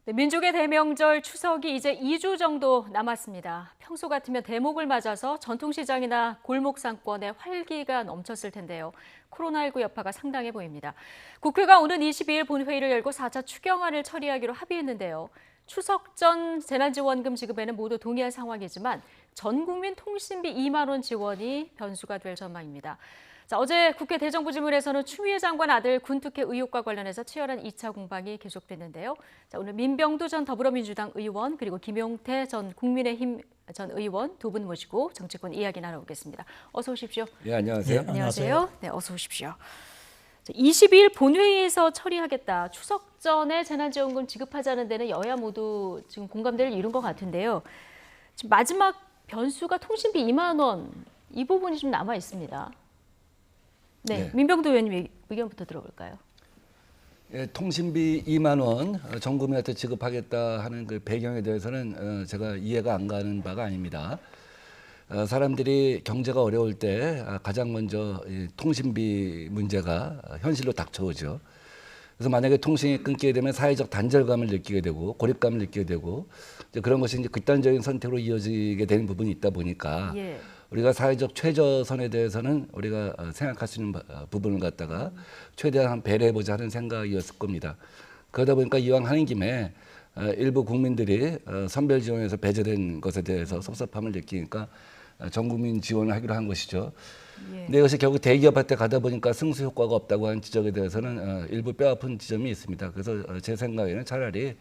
네, 민족의 대명절 추석이 이제 2주 정도 남았습니다. 평소 같으면 대목을 맞아서 전통시장이나 골목 상권에 활기가 넘쳤을 텐데요. 코로나19 여파가 상당해 보입니다. 국회가 오는 22일 본회의를 열고 4차 추경안을 처리하기로 합의했는데요. 추석 전 재난지원금 지급에는 모두 동의한 상황이지만 전 국민 통신비 2만 원 지원이 변수가 될 전망입니다. 자, 어제 국회 대정부질문에서는 추미애 장관 아들 군특혜 의혹과 관련해서 치열한 2차 공방이 계속됐는데요. 자, 오늘 민병두 전 더불어민주당 의원 그리고 김용태 전 국민의힘 전 의원 두 분 모시고 정치권 이야기 나눠보겠습니다. 어서 오십시오. 예, 안녕하세요. 네, 안녕하세요. 네, 어서 오십시오. 22일 본회의에서 처리하겠다. 추석 전에 재난지원금 지급하자는 데는 여야 모두 지금 공감대를 이룬 것 같은데요. 지금 마지막 변수가 통신비 2만 원, 이 부분이 좀 남아 있습니다. 네, 민병두 의원님 의견부터 들어볼까요? 예, 통신비 2만 원 전 국민한테 지급하겠다 하는 그 배경에 대해서는 제가 이해가 안 가는 바가 아닙니다. 사람들이 경제가 어려울 때 가장 먼저 이 통신비 문제가 현실로 닥쳐오죠. 그래서 만약에 통신이 끊기게 되면 사회적 단절감을 느끼게 되고 고립감을 느끼게 되고 이제 그런 것이 이제 극단적인 선택으로 이어지게 되는 부분이 있다 보니까 예. 우리가 사회적 최저선에 대해서는 우리가 생각할 수 있는 부분을 갖다가 최대한 배려해보자 하는 생각이었을 겁니다. 그러다 보니까 이왕 하는 김에 일부 국민들이 선별 지원에서 배제된 것에 대해서 섭섭함을 느끼니까 전 국민 지원을 하기로 한 것이죠. 예. 근데 이것이 결국 대기업한테 가다 보니까 승수 효과가 없다고 하는 지적에 대해서는 일부 뼈아픈 지점이 있습니다. 그래서 제 생각에는 차라리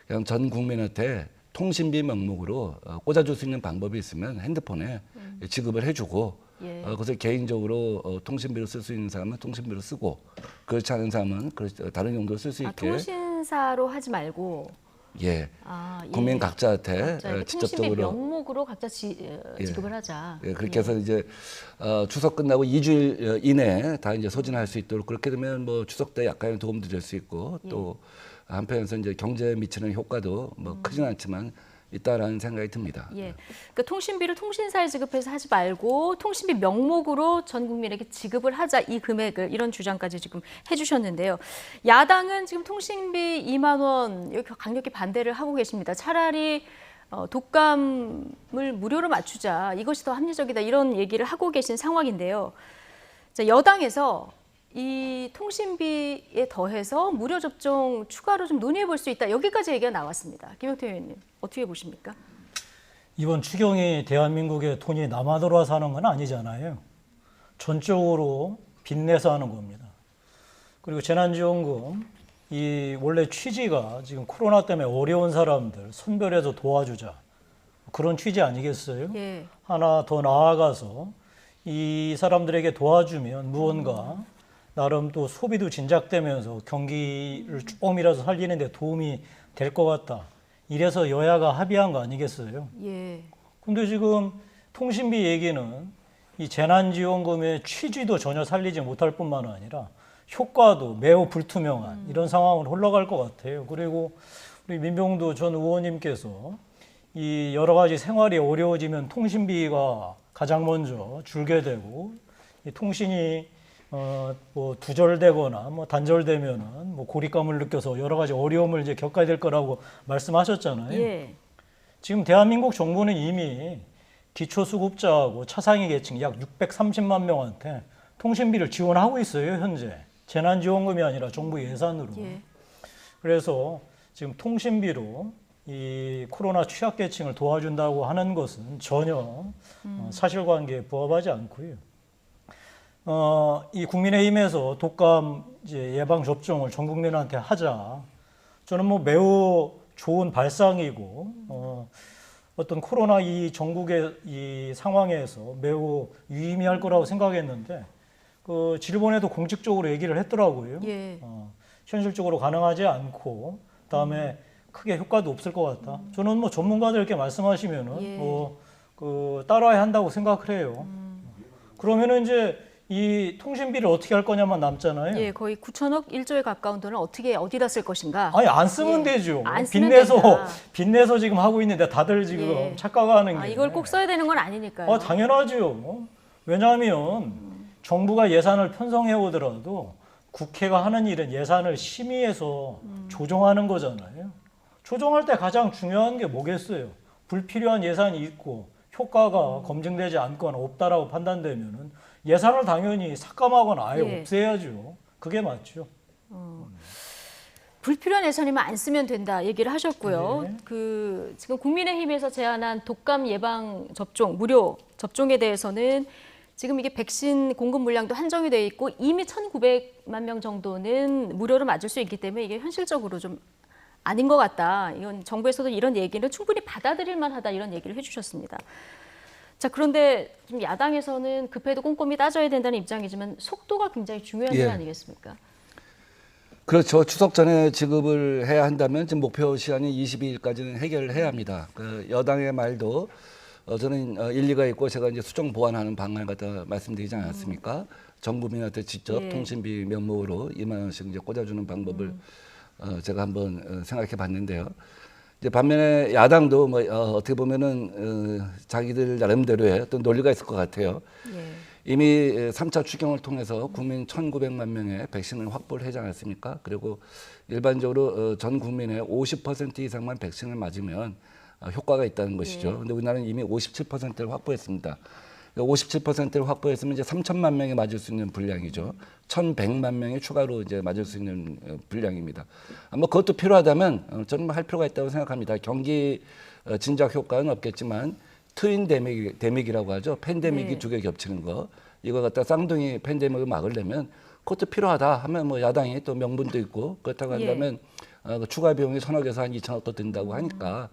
그냥 전 국민한테 통신비 명목으로 꽂아줄 수 있는 방법이 있으면 핸드폰에 지급을 해주고 예. 그것을 개인적으로 통신비로 쓸 수 있는 사람은 통신비로 쓰고 그렇지 않은 사람은 다른 용도로 쓸 수 있게 통신사로 하지 말고 예. 예. 국민 각자한테 통신비 직접적으로 명목으로 각자 지급을 하자. 예, 그렇게 해서 이제 추석 끝나고 2주일 이내에 다 이제 소진할 수 있도록 그렇게 되면 뭐 추석 때 약간의 도움도 될 수 있고 또 한편에서 이제 경제에 미치는 효과도 뭐 크진 않지만 있다라는 생각이 듭니다. 예. 그러니까 통신비를 통신사에 지급해서 하지 말고 통신비 명목으로 전 국민에게 지급을 하자 이 금액을 이런 주장까지 지금 해주셨는데요. 야당은 지금 통신비 2만 원 이렇게 강력히 반대를 하고 계십니다. 차라리 독감을 무료로 맞추자 이것이 더 합리적이다 이런 얘기를 하고 계신 상황인데요. 자, 여당에서 이 통신비에 더해서 무료 접종 추가로 좀 논의해 볼 수 있다. 여기까지 얘기가 나왔습니다. 김용태 의원님 어떻게 보십니까? 이번 추경이 대한민국의 돈이 남아 돌아서 하는 건 아니잖아요. 전적으로 빚내서 하는 겁니다. 그리고 재난지원금 이 원래 취지가 지금 코로나 때문에 어려운 사람들 선별해서 도와주자 그런 취지 아니겠어요? 예. 하나 더 나아가서 이 사람들에게 도와주면 무언가 나름 또 소비도 진작되면서 경기를 조금이라도 살리는 데 도움이 될 것 같다. 이래서 여야가 합의한 거 아니겠어요? 예. 근데 지금 통신비 얘기는 이 재난지원금의 취지도 전혀 살리지 못할 뿐만 아니라 효과도 매우 불투명한 이런 상황으로 흘러갈 것 같아요. 그리고 우리 민병두 전 의원님께서 이 여러 가지 생활이 어려워지면 통신비가 가장 먼저 줄게 되고 이 통신이 뭐 두절되거나 뭐 단절되면은 뭐 고립감을 느껴서 여러 가지 어려움을 이제 겪어야 될 거라고 말씀하셨잖아요. 예. 지금 대한민국 정부는 이미 기초수급자하고 차상위 계층 약 630만 명한테 통신비를 지원하고 있어요, 현재. 재난지원금이 아니라 정부 예산으로. 예. 그래서 지금 통신비로 이 코로나 취약계층을 도와준다고 하는 것은 전혀 사실관계에 부합하지 않고요. 이 국민의힘에서 독감 이제 예방 접종을 전 국민한테 하자. 저는 뭐 매우 좋은 발상이고 어떤 코로나 이 전국의 이 상황에서 매우 유의미할 거라고 생각했는데 그 질본에도 공식적으로 얘기를 했더라고요. 예. 현실적으로 가능하지 않고 그다음에 크게 효과도 없을 것 같다. 저는 뭐 전문가들께 말씀하시면은 예. 그 따라야 한다고 생각을 해요. 그러면은 이제 이 통신비를 어떻게 할 거냐만 남잖아요. 예, 거의 9천억 1조에 가까운 돈을 어디다 쓸 것인가? 아니 안 쓰면 예. 되죠. 안 쓰면 된다. 빚내서 지금 하고 있는데 다들 지금 예. 착각하는 게. 이걸 꼭 써야 되는 건 아니니까요. 당연하죠. 왜냐하면 정부가 예산을 편성해 오더라도 국회가 하는 일은 예산을 심의해서 조정하는 거잖아요. 조정할 때 가장 중요한 게 뭐겠어요? 불필요한 예산이 있고 효과가 검증되지 않거나 없다라고 판단되면은 예산을 당연히 삭감하거나 아예 예. 없애야죠. 그게 맞죠. 불필요한 예산이면 안 쓰면 된다 얘기를 하셨고요. 네. 지금 국민의힘에서 제안한 독감 예방 접종 무료 접종에 대해서는 지금 이게 백신 공급 물량도 한정이 돼 있고 이미 1,900만 명 정도는 무료로 맞을 수 있기 때문에 이게 현실적으로 좀 아닌 것 같다. 이건 정부에서도 이런 얘기를 충분히 받아들일 만하다 이런 얘기를 해주셨습니다. 자, 그런데 좀 야당에서는 급해도 꼼꼼히 따져야 된다는 입장이지만 속도가 굉장히 중요한 일 아니겠습니까? 그렇죠. 추석 전에 지급을 해야 한다면 지금 목표 시한이 22일까지는 해결을 해야 합니다. 그 여당의 말도 저는 일리가 있고 제가 이제 수정 보완하는 방안을 갖다 말씀드리지 않았습니까? 전 국민한테 직접 예. 통신비 명목으로 2만 원씩 이제 꽂아주는 방법을 제가 한번 생각해 봤는데요. 이제 반면에 야당도 뭐 어떻게 보면은 자기들 나름대로의 어떤 논리가 있을 것 같아요. 예. 이미 3차 추경을 통해서 국민 1,900만 명의 백신을 확보를 하지 않았습니까? 그리고 일반적으로 전 국민의 50% 이상만 백신을 맞으면 효과가 있다는 것이죠. 그런데 우리나라는 이미 57%를 확보했습니다. 57%를 확보했으면 이제 3천만 명이 맞을 수 있는 분량이죠. 1,100만 명이 추가로 이제 맞을 수 있는 분량입니다. 뭐 그것도 필요하다면 저는 할 필요가 있다고 생각합니다. 경기 진작 효과는 없겠지만 트윈 데믹이라고 하죠. 팬데믹이 네. 두 개 겹치는 거. 이거 갖다 쌍둥이 팬데믹을 막으려면 그것도 필요하다 하면 뭐 야당이 또 명분도 있고 그렇다고 한다면 그 추가 비용이 1,000억에서 한 2,000억도 든다고 하니까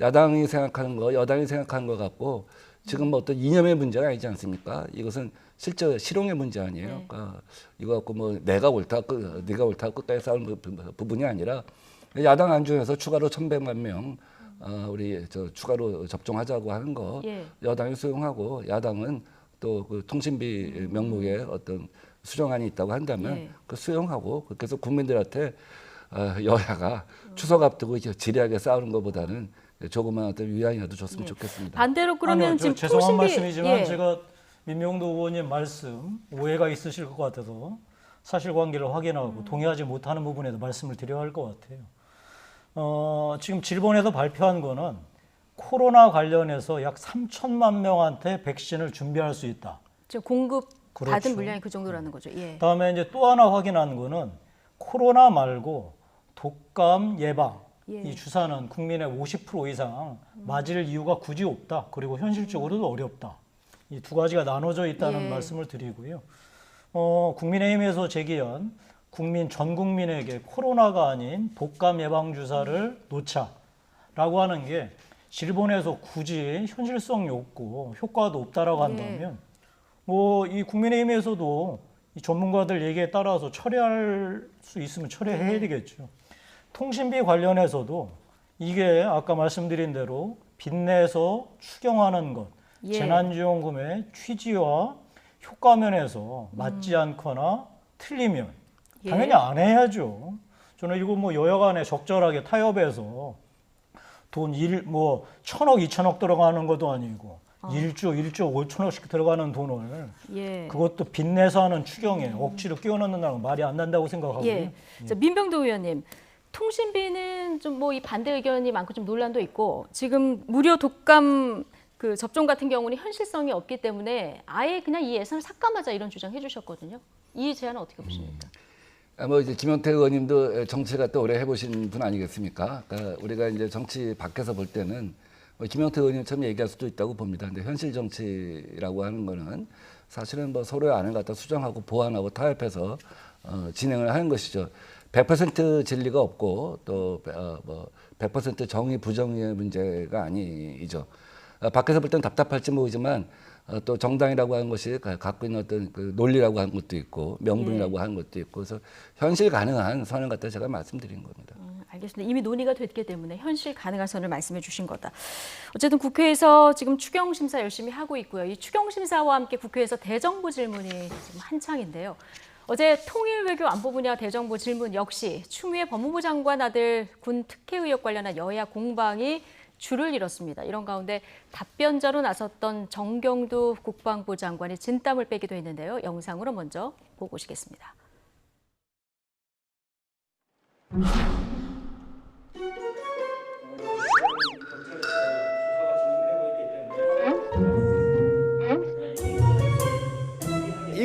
야당이 생각하는 거, 여당이 생각하는 것 같고 지금 뭐 어떤 이념의 문제가 아니지 않습니까? 이것은 실제 실용의 문제 아니에요. 그러니까 이거 갖고 뭐 내가 옳다, 네가 옳다 끝까지 싸우는 부분이 아니라 야당 안중에서 추가로 1,100만 명 우리 추가로 접종하자고 하는 거 여당이 수용하고 야당은 또 그 통신비 명목에 어떤 수정안이 있다고 한다면 그 수용하고 그렇게 해서 국민들한테 여야가 추석 앞두고 이렇게 지리하게 싸우는 것보다는 조그만 어떤 위안이라도 줬으면 좋겠습니다. 반대로 그러면 아니요, 지금 죄송한 통신비 말씀이지만 제가 민명도 의원님 말씀 오해가 있으실 것 같아서 사실관계를 확인하고 동의하지 못하는 부분에도 말씀을 드려야 할 것 같아요. 지금 질본에서 발표한 거는 코로나 관련해서 약 3천만 명한테 백신을 준비할 수 있다. 지금 공급 그렇죠. 받은 물량이 그 정도라는 거죠. 예. 그다음에 이제 또 하나 확인한 거는 코로나 말고 독감 예방 이 주사는 국민의 50% 이상 맞을 이유가 굳이 없다. 그리고 현실적으로도 어렵다. 이 두 가지가 나눠져 있다는 말씀을 드리고요. 국민의힘에서 제기한 전 국민에게 코로나가 아닌 독감 예방 주사를 놓자라고 하는 게 일본에서 굳이 현실성이 없고 효과도 없다라고 한다면 뭐 이 국민의힘에서도 이 전문가들 얘기에 따라서 처리할 수 있으면 처리해야 되겠죠. 통신비 관련해서도 이게 아까 말씀드린 대로 빚내서 추경하는 것, 재난지원금의 취지와 효과 면에서 맞지 않거나 틀리면 당연히 안 해야죠. 저는 이거 뭐 여야 간에 적절하게 타협해서 돈 1,000억, 2,000억 들어가는 것도 아니고 1조 5천억씩 들어가는 돈을 그것도 빚내서 하는 추경에 억지로 끼워 넣는다는 건 말이 안 난다고 생각하고요. 자, 민병도 의원님, 통신비는 좀 뭐 이 반대 의견이 많고 좀 논란도 있고 지금 무료 독감 그 접종 같은 경우는 현실성이 없기 때문에 아예 그냥 이 예산을 삭감하자 이런 주장해 주셨거든요. 이 제안은 어떻게 보십니까? 뭐 이제 김영태 의원님도 정치를 갖다 오래 해보신 분 아니겠습니까? 그러니까 우리가 이제 정치 밖에서 볼 때는 김영태 의원님처럼 얘기할 수도 있다고 봅니다. 근데 현실 정치라고 하는 거는 사실은 뭐 서로의 안을 갖다 수정하고 보완하고 타협해서 진행을 하는 것이죠. 100% 진리가 없고 또 100% 정의 부정의의 문제가 아니죠. 밖에서 볼 때는 답답할지 모르지만 또 정당이라고 하는 것이 갖고 있는 어떤 그 논리라고 하는 것도 있고 명분이라고 하는 것도 있고 그래서 현실 가능한 선을 갖다 제가 말씀드린 겁니다. 알겠습니다. 이미 논의가 됐기 때문에 현실 가능한 선을 말씀해 주신 거다. 어쨌든 국회에서 지금 추경 심사 열심히 하고 있고요. 이 추경 심사와 함께 국회에서 대정부 질문이 지금 한창인데요. 어제 통일외교 안보 분야 대정부 질문 역시 추미애 법무부 장관 아들 군 특혜 의혹 관련한 여야 공방이 줄을 이뤘습니다. 이런 가운데 답변자로 나섰던 정경두 국방부 장관이 진땀을 빼기도 했는데요. 영상으로 먼저 보고 오시겠습니다.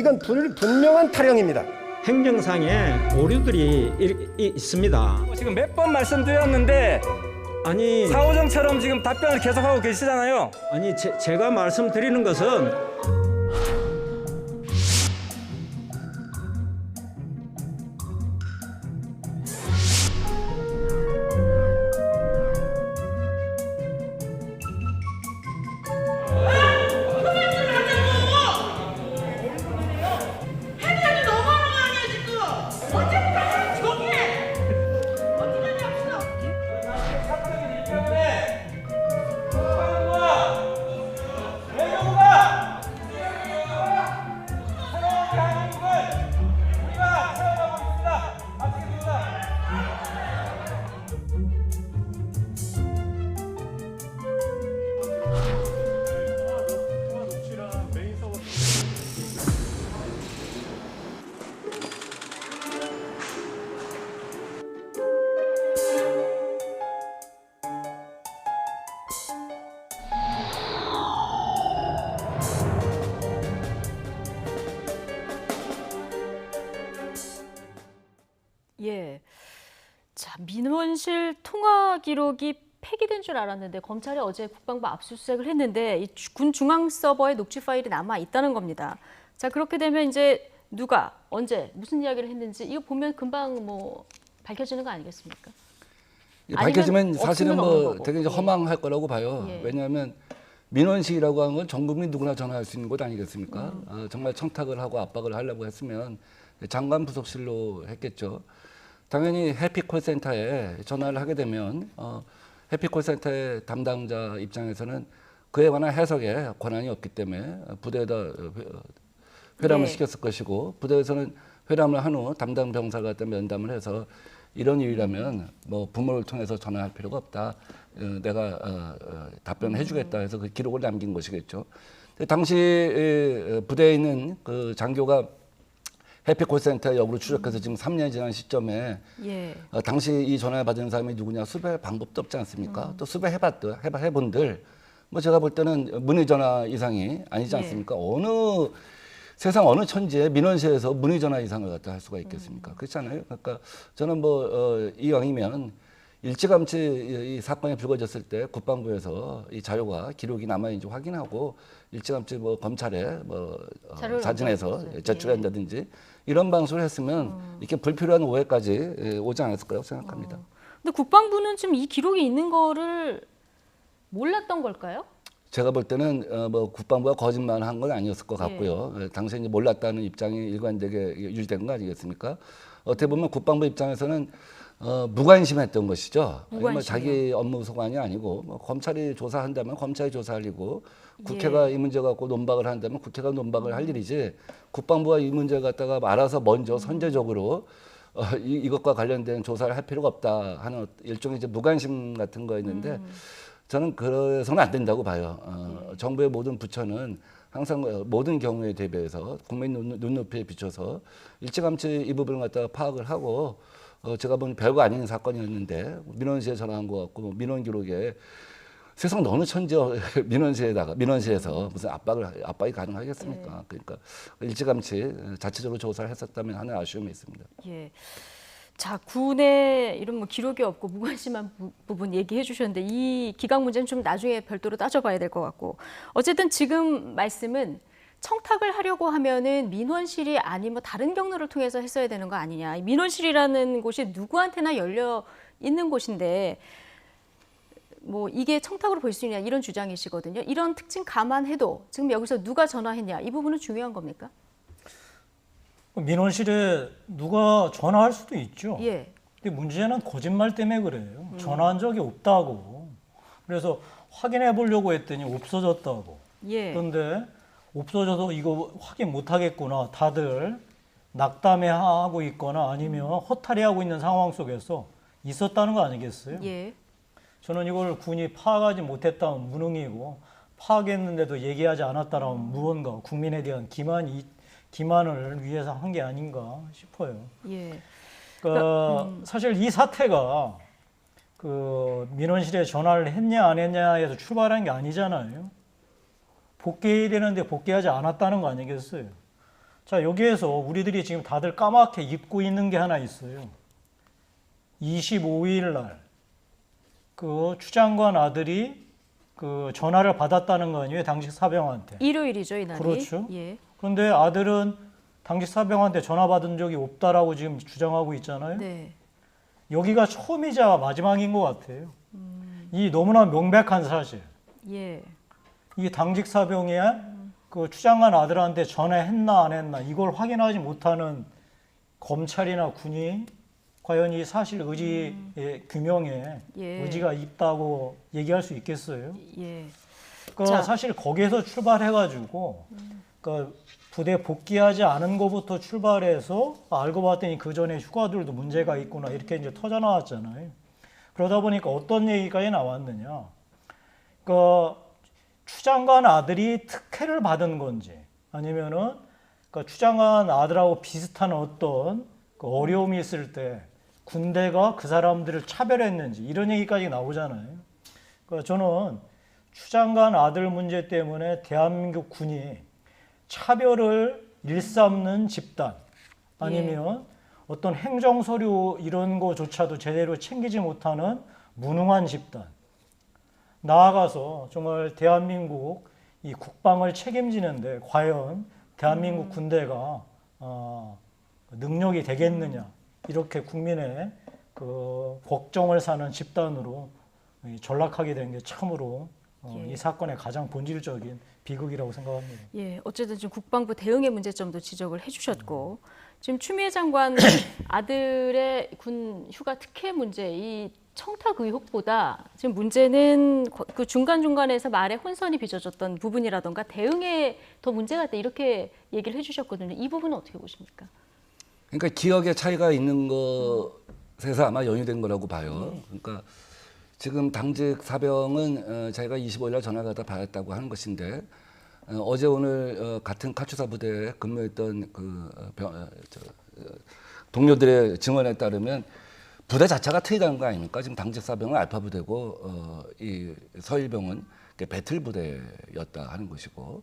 이건 분명한 타령입니다. 행정상에 오류들이 있습니다. 지금 몇 번 말씀드렸는데 아니, 사오정처럼 지금 답변을 계속하고 계시잖아요. 아니 제가 말씀드리는 것은 예. 자, 민원실 통화 기록이 폐기된 줄 알았는데 검찰이 어제 국방부 압수수색을 했는데 이 군 중앙 서버에 녹취 파일이 남아 있다는 겁니다. 자, 그렇게 되면 이제 누가 언제 무슨 이야기를 했는지 이거 보면 금방 뭐 밝혀지는 거 아니겠습니까? 밝혀지면 사실은 없으면 없는 뭐 거고. 되게 이제 예. 허망할 거라고 봐요. 예. 왜냐하면 민원실이라고 하는 건 전 국민 누구나 전화할 수 있는 곳 아니겠습니까? 정말 청탁을 하고 압박을 하려고 했으면 장관 부속실로 했겠죠. 당연히 해피콜센터에 전화를 하게 되면 해피콜센터의 담당자 입장에서는 그에 관한 해석에 권한이 없기 때문에 부대에다 회람을 네. 시켰을 것이고 부대에서는 회람을 한 후 담당 병사가 갖다 면담을 해서 이런 일이라면 뭐 부모를 통해서 전화할 필요가 없다. 내가 답변을 해주겠다 해서 그 기록을 남긴 것이겠죠. 당시 부대에 있는 그 장교가 해피콜센터 역으로 추적해서 지금 3년 지난 시점에 예. 당시 이 전화를 받은 사람이 누구냐 수배할 방법도 없지 않습니까? 또 수배해본들 뭐 제가 볼 때는 문의 전화 이상이 아니지 예. 않습니까? 세상 어느 천지에 민원실에서 문의 전화 이상을 갖다 할 수가 있겠습니까? 그렇지 않아요? 그러니까 저는 뭐 이왕이면 일찌감치 이 사건이 불거졌을 때 국방부에서 이 자료가 기록이 남아있는지 확인하고 일찌감치 뭐 검찰에 뭐 자료를 자진해서 남겨주세요. 제출한다든지 이런 방식을 했으면 이렇게 불필요한 오해까지 오지 않았을 거라고 생각합니다. 근데 국방부는 지금 이 기록이 있는 거를 몰랐던 걸까요? 제가 볼 때는 뭐 국방부가 거짓말한 건 아니었을 것 같고요. 당시에 이제 몰랐다는 입장이 일관되게 유지된 거 아니겠습니까? 어떻게 보면 국방부 입장에서는 무관심했던 것이죠. 뭐 무관심이요. 자기 업무 소관이 아니고 뭐 검찰이 조사한다면 검찰이 조사할 일이고 국회가 이 문제 갖고 논박을 한다면 국회가 논박을 할 일이지 국방부가 이 문제 갖다가 알아서 먼저 선제적으로 이것과 관련된 조사를 할 필요가 없다 하는 일종의 이제 무관심 같은 거였는데 저는 그래서는 안 된다고 봐요. 정부의 모든 부처는 항상 모든 경우에 대비해서 국민 눈높이에 비춰서 일찌감치 이 부분을 갖다가 파악을 하고 제가 보는 별거 아닌 사건이었는데 민원실에 전화한 것 같고 민원 기록에 세상 어느 천지 민원실에서 무슨 압박이 가능하겠습니까? 그러니까 일찌감치 자체적으로 조사를 했었다면 하는 아쉬움이 있습니다. 예. 자, 군에 이런 뭐 기록이 없고 무관심한 부분 얘기해 주셨는데 이 기각 문제는 좀 나중에 별도로 따져봐야 될 것 같고 어쨌든 지금 말씀은 청탁을 하려고 하면은 민원실이 아니면 다른 경로를 통해서 했어야 되는 거 아니냐. 이 민원실이라는 곳이 누구한테나 열려 있는 곳인데 뭐 이게 청탁으로 볼 수 있냐 이런 주장이시거든요. 이런 특징 감안해도 지금 여기서 누가 전화했냐 이 부분은 중요한 겁니까? 민원실에 누가 전화할 수도 있죠. 예. 근데 문제는 거짓말 때문에 그래요. 전화한 적이 없다고. 그래서 확인해 보려고 했더니 없어졌다고. 예. 그런데 없어져서 이거 확인 못 하겠구나. 다들 낙담해하고 있거나 아니면 허탈해하고 있는 상황 속에서 있었다는 거 아니겠어요? 예. 저는 이걸 군이 파악하지 못했다면 무능이고 파악했는데도 얘기하지 않았다면 무언가 국민에 대한 기만을 위해서 한 게 아닌가 싶어요. 예. 그러니까 사실 이 사태가 그 민원실에 전화를 했냐 안 했냐에서 출발한 게 아니잖아요. 복귀해야 되는데 복귀하지 않았다는 거 아니겠어요. 자, 여기에서 우리들이 지금 다들 까맣게 잊고 있는 게 하나 있어요. 25일 날 그 추 장관 아들이 그 전화를 받았다는 거 아니에요? 당직 사병한테. 일요일이죠, 이날이. 그렇죠. 예. 그런데 아들은 당직 사병한테 전화 받은 적이 없다라고 지금 주장하고 있잖아요. 네. 여기가 처음이자 마지막인 것 같아요. 이 너무나 명백한 사실. 예. 이 당직 사병이 그 추장관 아들한테 전화했나 안 했나 이걸 확인하지 못하는 검찰이나 군이 과연 이 사실 의지의 규명에 예. 의지가 있다고 얘기할 수 있겠어요? 예. 그러니까 자. 사실 거기에서 출발해가지고 그러니까 부대 복귀하지 않은 것부터 출발해서 알고 봤더니 그 전에 휴가들도 문제가 있구나 이렇게 이제 터져 나왔잖아요. 그러다 보니까 어떤 얘기까지 나왔느냐? 그러니까 추 장관 아들이 특혜를 받은 건지 아니면은 그러니까 추 장관 아들하고 비슷한 어떤 그 어려움이 있을 때 군대가 그 사람들을 차별했는지 이런 얘기까지 나오잖아요. 그러니까 저는 추 장관 아들 문제 때문에 대한민국 군이 차별을 일삼는 집단 아니면 어떤 행정서류 이런 거조차도 제대로 챙기지 못하는 무능한 집단 나아가서 정말 대한민국 이 국방을 책임지는데 과연 대한민국 군대가 능력이 되겠느냐 이렇게 국민의 그 걱정을 사는 집단으로 전락하게 된 게 참으로 이 사건의 가장 본질적인 비극이라고 생각합니다. 예, 어쨌든 지금 국방부 대응의 문제점도 지적을 해주셨고 지금 추미애 장관 아들의 군 휴가 특혜 문제, 이 청탁 의혹보다 지금 문제는 그 중간중간에서 말에 혼선이 빚어졌던 부분이라던가 대응에 더 문제가 있다 이렇게 얘기를 해주셨거든요. 이 부분은 어떻게 보십니까? 그러니까 기억의 차이가 있는 것에서 아마 연유된 거라고 봐요. 그러니까 지금 당직 사병은 자기가 25일 날 전화를 받아 받았다고 하는 것인데 어제 오늘 같은 카투사 부대에 근무했던 동료들의 증언에 따르면 부대 자체가 틀리다는 거 아닙니까? 지금 당직 사병은 알파 부대고 이 서일병은 배틀 부대였다 하는 것이고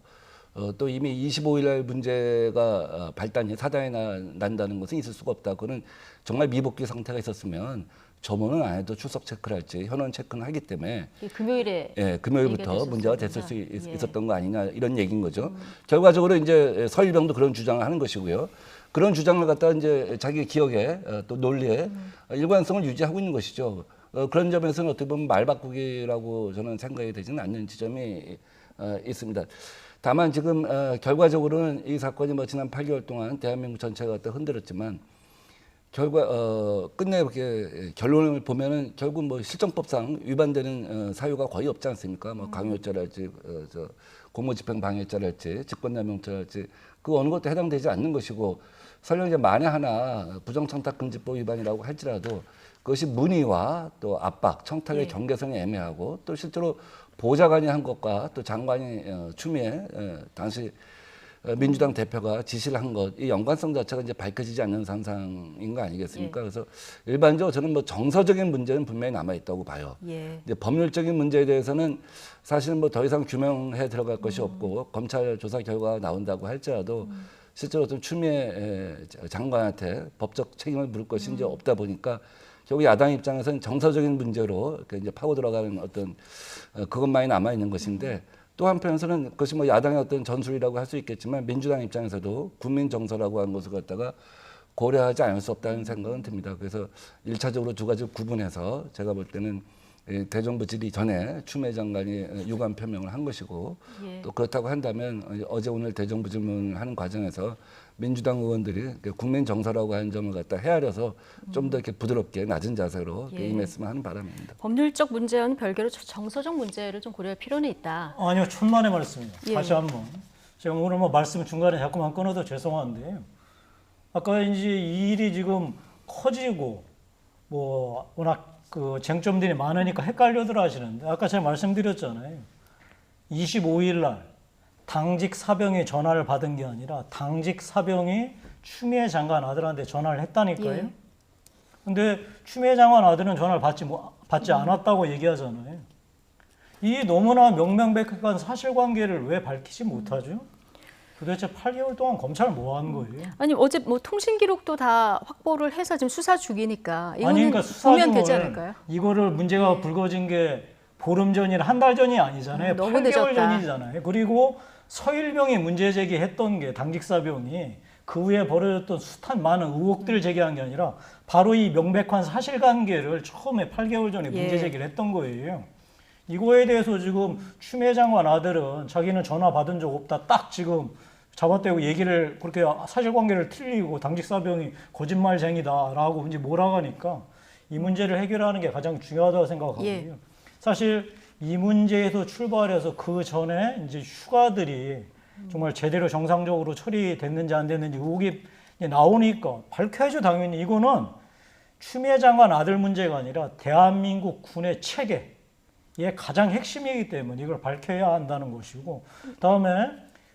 또 이미 25일 날 문제가 사단이 난다는 것은 있을 수가 없다. 그거는 정말 미복귀 상태가 있었으면 점호는 안 해도 출석 체크를 할지 현원 체크는 하기 때문에 금요일에 금요일부터 문제가 됐을 수 예. 있었던 거 아니냐 이런 얘기인 거죠. 결과적으로 이제 서일병도 그런 주장을 하는 것이고요. 그런 주장을 갖다 이제 자기 기억에 또 논리에 일관성을 유지하고 있는 것이죠. 그런 점에서는 어떻게 보면 말 바꾸기라고 저는 생각이 되지는 않는 지점이 있습니다. 다만 지금 결과적으로는 이 사건이 뭐 지난 8개월 동안 대한민국 전체가 갖다 흔들었지만 끝내 이렇게 결론을 보면은 결국 뭐 실정법상 위반되는 사유가 거의 없지 않습니까? 뭐 강요죄랄지 공무집행 방해죄랄지 직권남용죄랄지 그 어느 것도 해당되지 않는 것이고 설령 이제 만에 하나 부정청탁금지법 위반이라고 할지라도 그것이 문의와 또 압박, 청탁의 경계선이 애매하고 또 실제로 보좌관이 한 것과 또 장관이 추미애 당시 민주당 대표가 지시를 한 것, 이 연관성 자체가 이제 밝혀지지 않는 상상인 거 아니겠습니까? 그래서 일반적으로 저는 뭐 정서적인 문제는 분명히 남아 있다고 봐요. 이제 법률적인 문제에 대해서는 사실은 뭐 더 이상 규명해 들어갈 것이 없고 검찰 조사 결과가 나온다고 할지라도 실제로 어떤 추미애 장관한테 법적 책임을 물을 것이 이제 없다 보니까 결국 야당 입장에서는 정서적인 문제로 이제 파고 들어가는 어떤 그것만이 남아 있는 것인데. 또 한편에서는 그것이 뭐 야당의 어떤 전술이라고 할 수 있겠지만 민주당 입장에서도 국민 정서라고 하는 것을 갖다가 고려하지 않을 수 없다는 생각은 듭니다. 그래서 1차적으로 두 가지 구분해서 제가 볼 때는 대정부 질의 전에 추미애 장관이 유감 표명을 한 것이고 또 그렇다고 한다면 어제 오늘 대정부 질문을 하는 과정에서 민주당 의원들이 국민 정서라고 하는 점을 갖다 헤아려서 좀 더 이렇게 부드럽게 낮은 자세로 임했으면 하는 바람입니다. 법률적 문제와는 별개로 정서적 문제를 좀 고려할 필요는 있다. 아니요, 천만의 말씀입니다. 다시 한번 제가 오늘 뭐 말씀 중간에 자꾸만 끊어도 죄송한데요. 아까 이제 이 일이 지금 커지고 뭐 워낙 그 쟁점들이 많으니까 헷갈려들 하시는데 아까 제가 말씀드렸잖아요. 25일 날 당직 사병이 전화를 받은 게 아니라 당직 사병이 추미애 장관 아들한테 전화를 했다니까요. 근데 추미애 장관 아들은 전화를 받지 않았다고 얘기하잖아요. 이 너무나 명명백백한 사실관계를 왜 밝히지 못하죠? 도대체 8개월 동안 검찰 뭐 한 거예요? 아니 어제 뭐 통신 기록도 다 확보를 해서 지금 수사 중이니까 이거는 그러니까 보면 되지 않을까요? 이거를 문제가 불거진 게 보름 전이나 한 달 전이 아니잖아요. 너무 8개월 늦었다. 전이잖아요. 그리고 서일병이 문제 제기했던 게 당직사병이 그 후에 벌어졌던 숱한 많은 의혹들을 제기한 게 아니라 바로 이 명백한 사실관계를 처음에 8개월 전에 문제 제기를 했던 거예요. 이거에 대해서 지금 추미애 장관 아들은 자기는 전화 받은 적 없다. 딱 지금 잡아떼고 얘기를 그렇게 사실관계를 틀리고 당직사병이 거짓말쟁이다라고 이제 몰아가니까 이 문제를 해결하는 게 가장 중요하다고 생각하고요. 예. 사실 이 문제에서 출발해서 그 전에 이제 휴가들이 정말 제대로 정상적으로 처리됐는지 안 됐는지 의혹이 나오니까 밝혀야죠. 당연히 이거는 추미애 장관 아들 문제가 아니라 대한민국 군의 체계의 가장 핵심이기 때문에 이걸 밝혀야 한다는 것이고, 다음에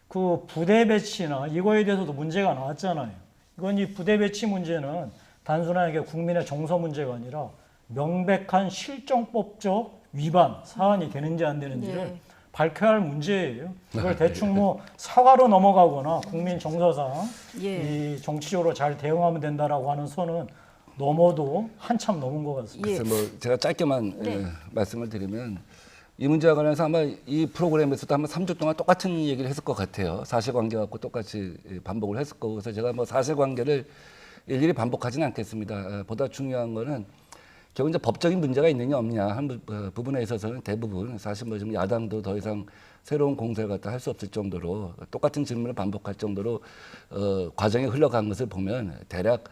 그 부대 배치나 이거에 대해서도 문제가 나왔잖아요. 이건 이 부대 배치 문제는 단순하게 국민의 정서 문제가 아니라 명백한 실정법적 위반 사안이 되는지 안 되는지를 예. 밝혀야 할 문제예요. 이걸 대충 뭐 사과로 넘어가거나 국민 정서상 예. 이 정치적으로 잘 대응하면 된다라고 하는 선은 넘어도 한참 넘은 것 같습니다. 예. 그래서 뭐 제가 짧게만 네. 말씀을 드리면 이 문제와 관련해서 아마 이 프로그램에서도 아마 3주 동안 똑같은 얘기를 했을 것 같아요. 사실관계 갖고 똑같이 반복을 했을 거고, 그래서 제가 뭐 사실관계를 일일이 반복하지는 않겠습니다. 보다 중요한 거는 결국 이제 법적인 문제가 있느냐 없느냐 한 부분에 있어서는 대부분 사실 뭐 지금 야당도 더 이상 새로운 공세를 갖다 할 수 없을 정도로 똑같은 질문을 반복할 정도로 과정이 흘러간 것을 보면 대략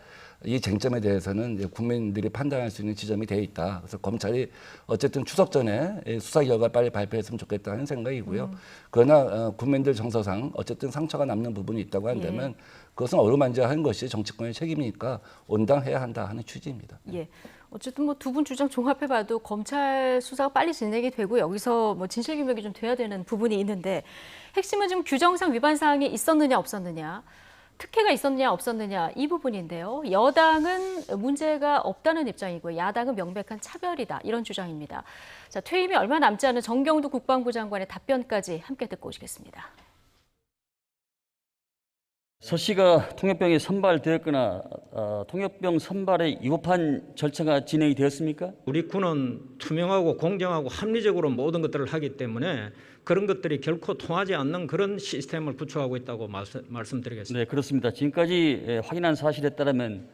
이 쟁점에 대해서는 이제 국민들이 판단할 수 있는 지점이 돼 있다. 그래서 검찰이 어쨌든 추석 전에 수사 결과 빨리 발표했으면 좋겠다는 생각이고요. 그러나 국민들 정서상 어쨌든 상처가 남는 부분이 있다고 한다면 그것은 어루만져하는 것이 정치권의 책임이니까 온당해야 한다 하는 취지입니다. 예. 어쨌든 뭐 두 분 주장 종합해봐도 검찰 수사가 빨리 진행이 되고 여기서 뭐 진실규명이 좀 돼야 되는 부분이 있는데, 핵심은 지금 규정상 위반 사항이 있었느냐 없었느냐, 특혜가 있었느냐 없었느냐 이 부분인데요. 여당은 문제가 없다는 입장이고 야당은 명백한 차별이다 이런 주장입니다. 자, 퇴임이 얼마 남지 않은 정경두 국방부 장관의 답변까지 함께 듣고 오시겠습니다. 서 씨가 통역병이 선발되었거나 통역병 선발에 위법한 절차가 진행이 되었습니까? 우리 군은 투명하고 공정하고 합리적으로 모든 것들을 하기 때문에 그런 것들이 결코 통하지 않는 그런 시스템을 구축하고 있다고 말씀드리겠습니다. 네, 그렇습니다. 지금까지 확인한 사실에 따르면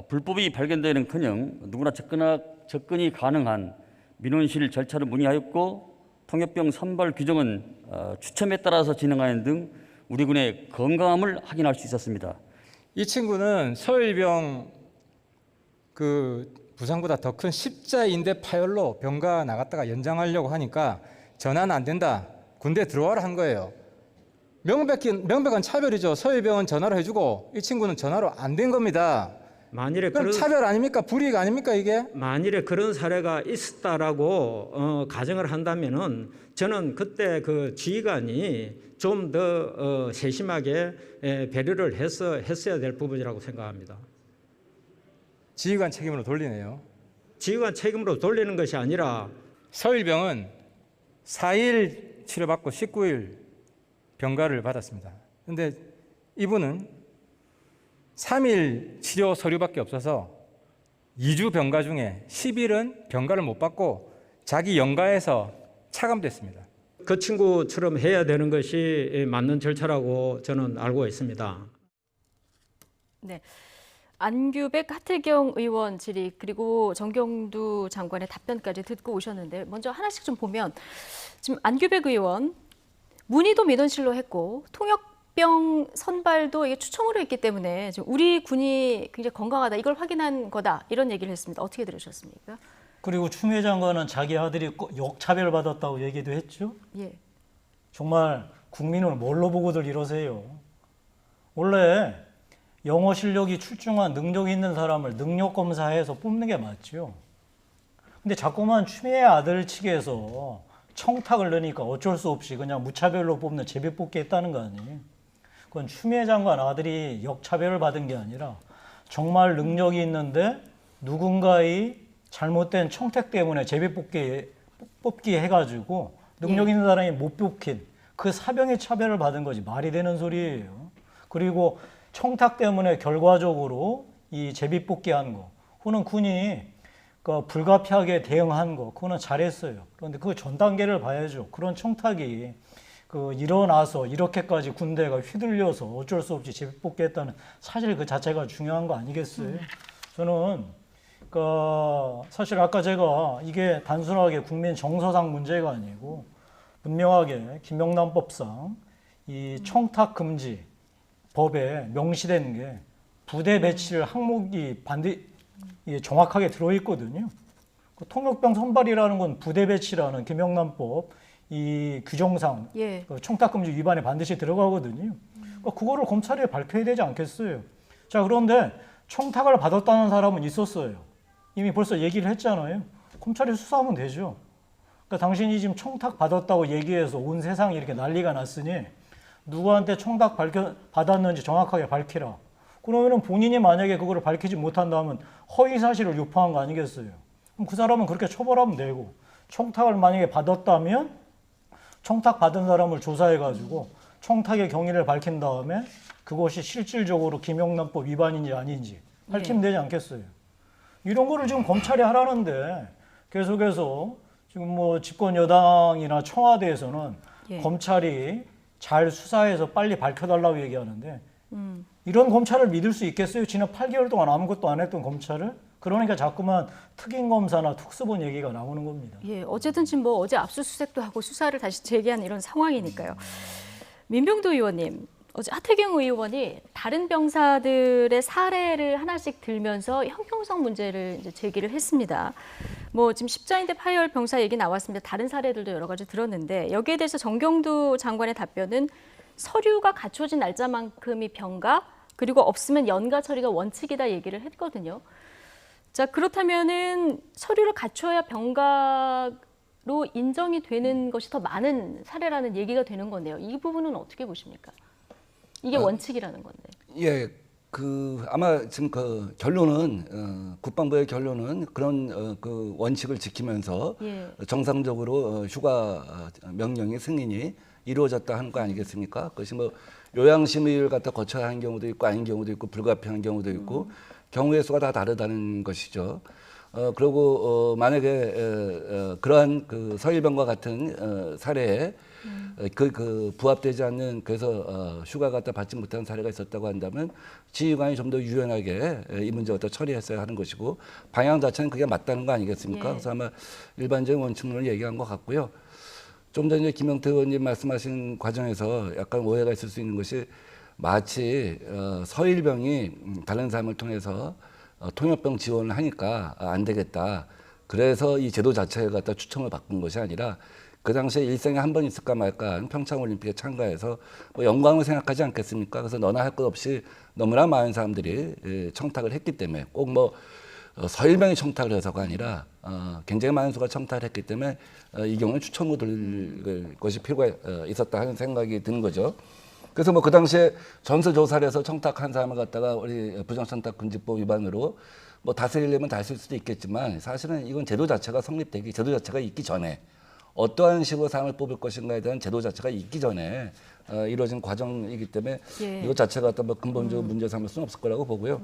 불법이 발견되는커녕 누구나 접근이 가능한 민원실 절차를 문의하였고, 통역병 선발 규정은 추첨에 따라서 진행하는 등 우리 군의 건강함을 확인할 수 있었습니다. 이 친구는 서일병 그 부상보다 더 큰 십자인대 파열로 병가 나갔다가 연장하려고 하니까 전화는 안 된다. 군대 들어와라 한 거예요. 명백한 차별이죠. 서일병은 전화로 해주고 이 친구는 전화로 안 된 겁니다. 만일에 그럼 차별 아닙니까? 불이익 아닙니까 이게? 만일에 그런 사례가 있었다라고 가정을 한다면은 저는 그때 그 지휘관이 좀 더 세심하게 배려를 했어야 될 부분이라고 생각합니다. 지휘관 책임으로 돌리네요. 지휘관 책임으로 돌리는 것이 아니라 서일병은 4일 치료받고 19일 병가를 받았습니다. 그런데 이분은 3일 치료 서류밖에 없어서 2주 병가 중에 10일은 병가를 못 받고 자기 영가에서 차감됐습니다. 그 친구처럼 해야 되는 것이 맞는 절차라고 저는 알고 있습니다. 네. 안규백 하태경 의원 질의 그리고 정경두 장관의 답변까지 듣고 오셨는데, 먼저 하나씩 좀 보면 지금 안규백 의원 문의도 민원실로 했고 통역병 선발도 이게 추첨으로 했기 때문에 지금 우리 군이 굉장히 건강하다 이걸 확인한 거다 이런 얘기를 했습니다. 어떻게 들으셨습니까? 그리고 추미애 장관은 자기 아들이 역차별 받았다고 얘기도 했죠. 예. 정말 국민을 뭘로 보고들 이러세요. 원래 영어 실력이 출중한 능력이 있는 사람을 능력 검사해서 뽑는 게 맞죠. 근데 자꾸만 추미애 아들 측에서 청탁을 넣으니까 어쩔 수 없이 그냥 무차별로 뽑는 제비 뽑기 했다는 거 아니에요. 그건 추미애 장관 아들이 역차별을 받은 게 아니라 정말 능력이 있는데 누군가의 잘못된 청탁 때문에 제비 뽑기 해가지고 능력 있는 사람이 못 뽑힌 그 사병이 차별을 받은 거지 말이 되는 소리예요. 그리고 청탁 때문에 결과적으로 이 제비뽑기한 거, 그거는 군이 그 불가피하게 대응한 거, 그거는 잘했어요. 그런데 그 전 단계를 봐야죠. 그런 청탁이 그 일어나서 이렇게까지 군대가 휘둘려서 어쩔 수 없이 제비뽑기했다는 사실 그 자체가 중요한 거 아니겠어요? 저는 그 사실 아까 제가 이게 단순하게 국민 정서상 문제가 아니고 분명하게 김영란법상 이 청탁 금지 법에 명시된 게 부대 배치를 항목이 정확하게 들어있거든요. 그 통역병 선발이라는 건 부대 배치라는 김영란법 이 규정상 예. 그 청탁 금지 위반에 반드시 들어가거든요. 그러니까 그거를 검찰에 밝혀야 되지 않겠어요. 자, 그런데 청탁을 받았다는 사람은 있었어요. 이미 벌써 얘기를 했잖아요. 검찰이 수사하면 되죠. 그러니까 당신이 지금 청탁 받았다고 얘기해서 온 세상이 이렇게 난리가 났으니 누구한테 청탁 받았는지 정확하게 밝히라. 그러면은 본인이 만약에 그거를 밝히지 못한다면 허위 사실을 유포한 거 아니겠어요? 그럼 그 사람은 그렇게 처벌하면 되고, 청탁을 만약에 받았다면 청탁 받은 사람을 조사해가지고 청탁의 경위를 밝힌 다음에 그것이 실질적으로 김영란법 위반인지 아닌지 밝히면 되지 않겠어요? 이런 거를 지금 검찰이 하라는데 계속해서 지금 뭐 집권 여당이나 청와대에서는 예. 검찰이 잘 수사해서 빨리 밝혀달라고 얘기하는데 이런 검찰을 믿을 수 있겠어요? 지난 8개월 동안 아무것도 안 했던 검찰을? 그러니까 자꾸만 특임검사나 특수본 얘기가 나오는 겁니다. 예, 어쨌든 지금 뭐 어제 압수수색도 하고 수사를 다시 재개한 이런 상황이니까요. 민병도 의원님, 어제 하태경 의원이 다른 병사들의 사례를 하나씩 들면서 형평성 문제를 이제 제기를 했습니다. 뭐 지금 십자인대 파열 병사 얘기 나왔습니다. 다른 사례들도 여러 가지 들었는데 여기에 대해서 정경두 장관의 답변은 서류가 갖춰진 날짜만큼이 병가, 그리고 없으면 연가 처리가 원칙이다 얘기를 했거든요. 자, 그렇다면은 서류를 갖춰야 병가로 인정이 되는 것이 더 많은 사례라는 얘기가 되는 건데요. 이 부분은 어떻게 보십니까? 이게 원칙이라는 건데. 예, 그 아마 지금 그 결론은 국방부의 결론은 그런 그 원칙을 지키면서 예. 정상적으로 휴가 명령의 승인이 이루어졌다 하는 거 아니겠습니까? 그것이 뭐 요양심의를 갖다 거쳐야 하는 경우도 있고 아닌 경우도 있고 불가피한 경우도 있고 경우의 수가 다 다르다는 것이죠. 그리고 만약에 그러한 그 서일병과 같은 사례에 그 부합되지 않는 그래서 휴가 갖다 받지 못한 사례가 있었다고 한다면 지휘관이 좀 더 유연하게 이 문제 갖다 처리했어야 하는 것이고 방향 자체는 그게 맞다는 거 아니겠습니까? 예. 그래서 아마 일반적인 원칙론을 얘기한 것 같고요. 좀 전에 김영태 의원님 말씀하신 과정에서 약간 오해가 있을 수 있는 것이 마치 서일병이 다른 사람을 통해서 통역병 지원을 하니까 안 되겠다. 그래서 이 제도 자체에 갖다 추첨을 바꾼 것이 아니라 그 당시에 일생에 한 번 있을까 말까 한 평창올림픽에 참가해서 뭐 영광을 생각하지 않겠습니까? 그래서 너나 할 것 없이 너무나 많은 사람들이 청탁을 했기 때문에 꼭 뭐 서일병이 청탁을 해서가 아니라 굉장히 많은 수가 청탁을 했기 때문에 이 경우는 추첨을 들 것이 필요가 있었다 하는 생각이 드는 거죠. 그래서 뭐 그 당시에 전수조사를 해서 청탁한 사람을 갖다가 우리 부정청탁금지법 위반으로 뭐 다스리려면 다스릴 수도 있겠지만 사실은 이건 제도 자체가 성립되기, 제도 자체가 있기 전에 어떠한 식으로 사람을 뽑을 것인가에 대한 제도 자체가 있기 전에 이루어진 과정이기 때문에 예. 이것 자체가 어떤 뭐 근본적인 문제 삼을 수는 없을 거라고 보고요.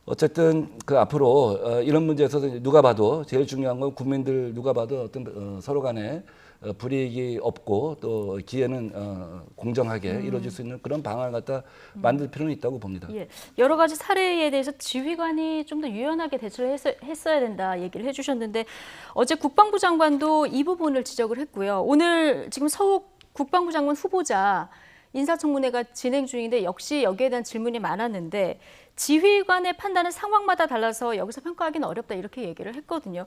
어쨌든 그 앞으로 이런 문제에 있어서 누가 봐도 제일 중요한 건 국민들 누가 봐도 어떤 서로 간에 불이익이 없고 또 기회는 공정하게 이루어질 수 있는 그런 방안을 갖다 만들 필요는 있다고 봅니다. 예, 여러 가지 사례에 대해서 지휘관이 좀 더 유연하게 대처를 했어야 된다 얘기를 해주셨는데 어제 국방부 장관도 이 부분을 지적을 했고요. 오늘 지금 서욱 국방부 장관 후보자 인사청문회가 진행 중인데 역시 여기에 대한 질문이 많았는데 지휘관의 판단은 상황마다 달라서 여기서 평가하기는 어렵다 이렇게 얘기를 했거든요.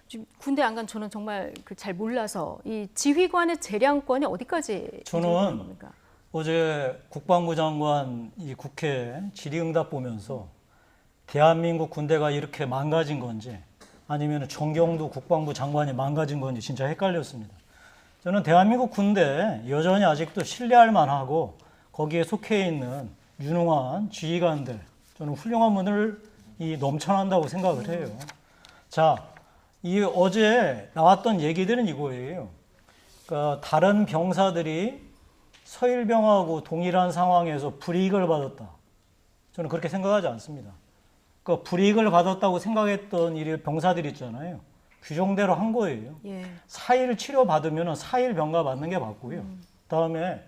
지금 군대 안 간 저는 정말 잘 몰라서 이 지휘관의 재량권이 어디까지 저는 인정되는 겁니까? 어제 국방부 장관 이 국회 질의응답 보면서 대한민국 군대가 이렇게 망가진 건지 아니면 정경두 국방부 장관이 망가진 건지 진짜 헷갈렸습니다. 저는 대한민국 군대 여전히 아직도 신뢰할 만하고 거기에 속해 있는 유능한 지휘관들 저는 훌륭한 분들이 넘쳐난다고 생각을 해요. 자, 이 어제 나왔던 얘기들은 이거예요. 그러니까 다른 병사들이 서일병하고 동일한 상황에서 불이익을 받았다. 저는 그렇게 생각하지 않습니다. 그러니까 불이익을 받았다고 생각했던 병사들 있잖아요. 규정대로 한 거예요. 예. 4일 치료받으면 4일 병가 맞는 게 맞고요. 그다음에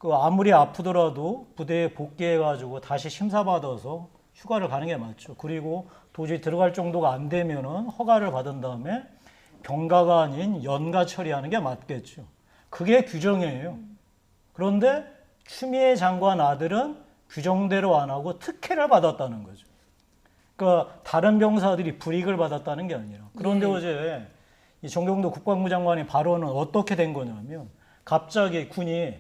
아무리 아프더라도 부대에 복귀해가지고 다시 심사받아서 휴가를 가는 게 맞죠. 그리고 도저히 들어갈 정도가 안 되면은 허가를 받은 다음에 병가가 아닌 연가 처리하는 게 맞겠죠. 그게 규정이에요. 그런데 추미애 장관 아들은 규정대로 안 하고 특혜를 받았다는 거죠. 그러니까 다른 병사들이 불이익을 받았다는 게 아니라. 그런데 어제 이 정경도 국방부 장관의 발언은 어떻게 된 거냐면 갑자기 군이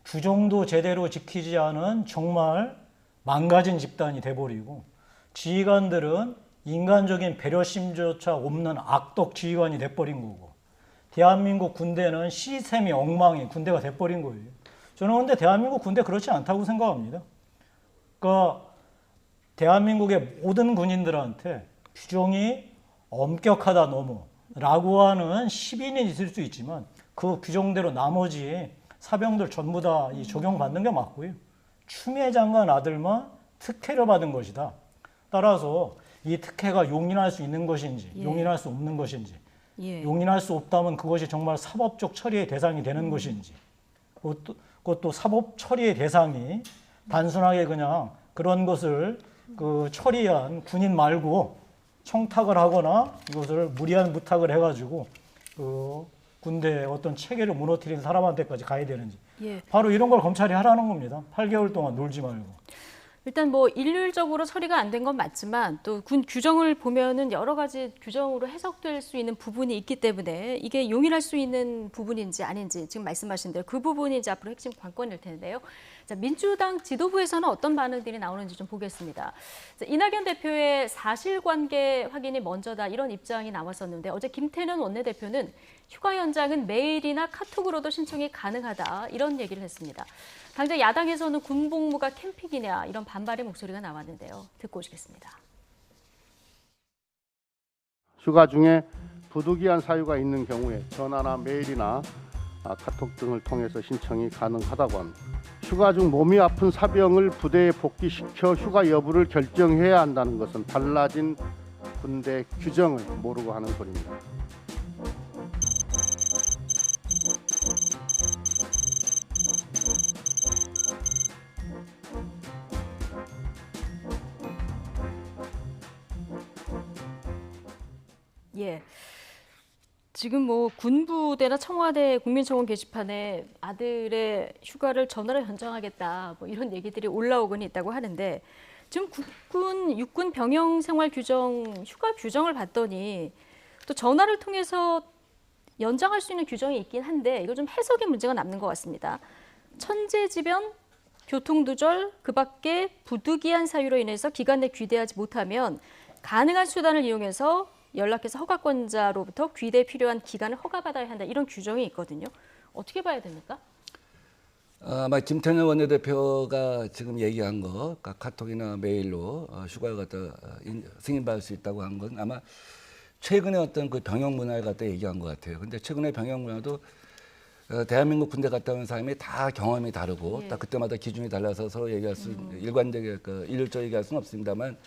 규정도 제대로 지키지 않은 정말 망가진 집단이 돼버리고 지휘관들은 인간적인 배려심조차 없는 악덕 지휘관이 돼버린 거고 대한민국 군대는 시스템이 엉망인 군대가 돼버린 거예요. 저는 근데 대한민국 군대 그렇지 않다고 생각합니다. 그러니까 대한민국의 모든 군인들한테 규정이 엄격하다 너무 라고 하는 시비는 있을 수 있지만 그 규정대로 나머지 사병들 전부 다 이 적용받는 게 맞고요. 추미애 장관 아들만 특혜를 받은 것이다. 따라서 이 특혜가 용인할 수 있는 것인지 용인할 수 없는 것인지 용인할 수 없다면 그것이 정말 사법적 처리의 대상이 되는 것인지 그것도 사법 처리의 대상이 단순하게 그냥 그런 것을 처리한 군인 말고 청탁을 하거나 이것을 무리한 부탁을 해가지고 군대 어떤 체계를 무너뜨린 사람한테까지 가야 되는지 바로 이런 걸 검찰이 하라는 겁니다. 8개월 동안 놀지 말고. 일단 뭐 일률적으로 처리가 안 된 건 맞지만 또 군 규정을 보면은 여러 가지 규정으로 해석될 수 있는 부분이 있기 때문에 이게 용인할 수 있는 부분인지 아닌지 지금 말씀하신 대로 그 부분이 이제 앞으로 핵심 관건일 텐데요. 자, 민주당 지도부에서는 어떤 반응들이 나오는지 좀 보겠습니다. 자, 이낙연 대표의 사실관계 확인이 먼저다 이런 입장이 나왔었는데 어제 김태년 원내대표는 휴가 연장은 메일이나 카톡으로도 신청이 가능하다 이런 얘기를 했습니다. 당장 야당에서는 군복무가 캠핑이냐 이런 반발의 목소리가 나왔는데요. 듣고 오시겠습니다. 휴가 중에 부득이한 사유가 있는 경우에 전화나 메일이나 카톡 등을 통해서 신청이 가능하다고 합니다. 휴가 중 몸이 아픈 사병을 부대에 복귀시켜 휴가 여부를 결정해야 한다는 것은 달라진 군대 규정을 모르고 하는 소리입니다. 예. 지금 뭐 군부대나 청와대 국민청원 게시판에 아들의 휴가를 전화로 연장하겠다 뭐 이런 얘기들이 올라오곤 있다고 하는데 지금 국군 육군 병영 생활 규정 휴가 규정을 봤더니 또 전화를 통해서 연장할 수 있는 규정이 있긴 한데 이거 좀 해석의 문제가 남는 것 같습니다. 천재지변, 교통두절, 그밖에 부득이한 사유로 인해서 기간 내 귀대하지 못하면 가능한 수단을 이용해서 연락해서 허가권자로부터 귀대에 필요한 기간을 허가받아야 한다. 이런 규정이 있거든요. 어떻게 봐야 됩니까? 아마 김태년 원내대표가 지금 얘기한 거 카톡이나 메일로 휴가를 갖다 승인받을 수 있다고 한 건 아마 최근에 어떤 그 병영 문화를 갖다 얘기한 것 같아요. 근데 최근에 병영 문화도 대한민국 군대 갔다 온 사람이 다 경험이 다르고 딱 그때마다 기준이 달라서 서로 얘기할 수 일관되게 일률적으로 얘기할 수는 없습니다만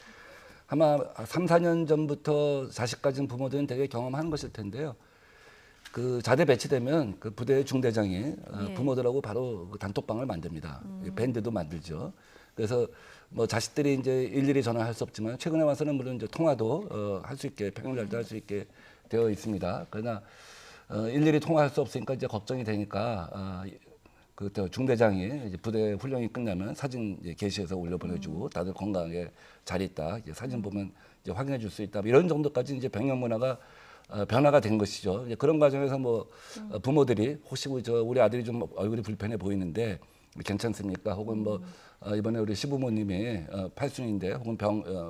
아마 3, 4년 전부터 자식 가진 부모들은 되게 경험하는 것일 텐데요. 그 자대 배치되면 그 부대 중대장이 부모들하고 바로 그 단톡방을 만듭니다. 밴드도 만들죠. 그래서 뭐 자식들이 이제 일일이 전화할 수 없지만 최근에 와서는 물론 이제 통화도 할 수 있게 평일날도 할 수 있게 되어 있습니다. 그러나 일일이 통화할 수 없으니까 이제 걱정이 되니까 그 중대장이 이제 부대 훈련이 끝나면 사진 이제 게시해서 올려보내주고 다들 건강하게 잘 있다. 이제 사진 보면 이제 확인해 줄 수 있다. 이런 정도까지 이제 병영 문화가 변화가 된 것이죠. 이제 그런 과정에서 뭐 부모들이 혹시 우리 아들이 좀 얼굴이 불편해 보이는데 괜찮습니까? 혹은 뭐 이번에 우리 시부모님이 팔순인데 혹은